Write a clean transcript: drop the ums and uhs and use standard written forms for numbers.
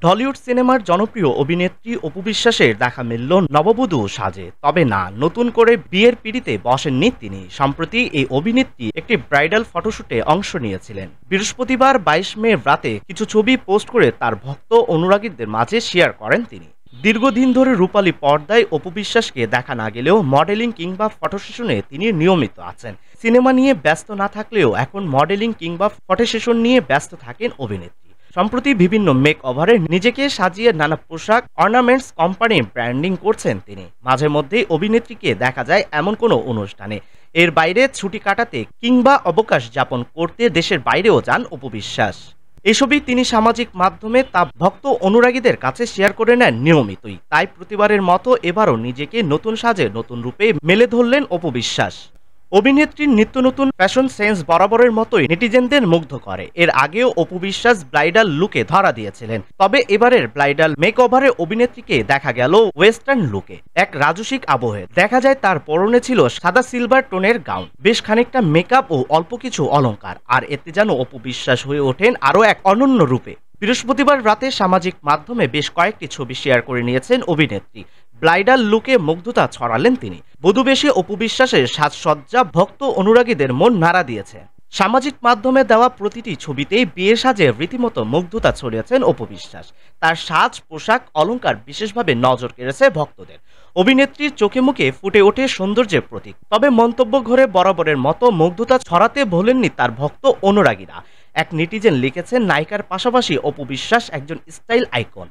ঢলিউড সিনেমার জনপ্রিয় অভিনেত্রী অপু বিশ্বাসের দেখা মিলল নববধূ সাজে। তবে না, নতুন করে বিয়ের পিঁড়িতে বসেননি তিনি। সম্প্রতি এই অভিনেত্রী একটি ব্রাইডাল ফটোশুটে অংশ নিয়েছিলেন। বৃহস্পতিবার ২২ মে রাতে কিছু ছবি পোস্ট করে তার ভক্ত অনুরাগীদের মাঝে শেয়ার করেন তিনি। দীর্ঘদিন ধরে রূপালী পর্দায় অপু বিশ্বাসকে দেখা না গেলেও মডেলিং কিংবা ফটো সেশনে তিনি নিয়মিত আছেন। সিনেমা নিয়ে ব্যস্ত না থাকলেও এখন মডেলিং কিংবা ফটো সেশন নিয়ে ব্যস্ত থাকেন অভিনেত্রী। সম্প্রতি বিভিন্ন মেক ওভারে নিজেকে সাজিয়ে নানা পোশাক অর্নামেন্টস কোম্পানির ব্র্যান্ডিং করছেন তিনি। মাঝে মধ্যেই অভিনেত্রীকে দেখা যায় এমন কোনো অনুষ্ঠানে। এর বাইরে ছুটি কাটাতে কিংবা অবকাশ যাপন করতে দেশের বাইরেও যান অপু বিশ্বাস। এসবই তিনি সামাজিক মাধ্যমে তা ভক্ত অনুরাগীদের কাছে শেয়ার করে নেন নিয়মিতই। তাই প্রতিবারের মতো এবারও নিজেকে নতুন সাজে নতুন রূপে মেলে ধরলেন অপু বিশ্বাস। অভিনেত্রীর নিত্য নতুন ফ্যাশন সেন্স বরাবরের মতোই নেটিজেনদের মুগ্ধ করে। এর আগেও অপু বিশ্বাস ব্রাইডাল লুকে ধরা দিয়েছিলেন। তবে এবারের ব্রাইডাল মেকওভারে অভিনেত্রীকে দেখা গেল ওয়েস্টার্ন লুকে, এক রাজসিক আবহে। দেখা যায় তার পরনে ছিল সাদা সিলভার টোনের গাউন, বেশ খানিকটা মেকআপ ও অল্প কিছু অলংকার। আর এতে যেন অপু বিশ্বাস হয়ে ওঠেন আরও এক অনন্য রূপে। বৃহস্পতিবার রাতে সামাজিক মাধ্যমে বেশ কয়েকটি ছবি শেয়ার করে নিয়েছেন অভিনেত্রী। ব্রাইডাল লুকে মুগ্ধতা ছড়ালেন তিনি। বধূবেশে অপু বিশ্বাসের সাজসজ্জা ভক্ত অনুরাগীদের মন নাড়া দিয়েছে। সামাজিক মাধ্যমে দেওয়া প্রতিটি ছবিতেই বিয়ের সাজে রীতিমতো মুগ্ধতা ছড়িয়েছেন অপু বিশ্বাস। তার সাজ পোশাক অলংকার বিশেষভাবে নজর কেড়েছে ভক্তদের। অভিনেত্রীর চোখে মুখে ফুটে ওঠে সৌন্দর্যের প্রতীক। তবে মন্তব্য ঘরে বরাবরের মতো মুগ্ধতা ছড়াতে ভোলেননি তার ভক্ত অনুরাগীরা। এক নেটিজেন লিখেছেন, নায়িকার পাশাপাশি অপু বিশ্বাস একজন স্টাইল আইকন।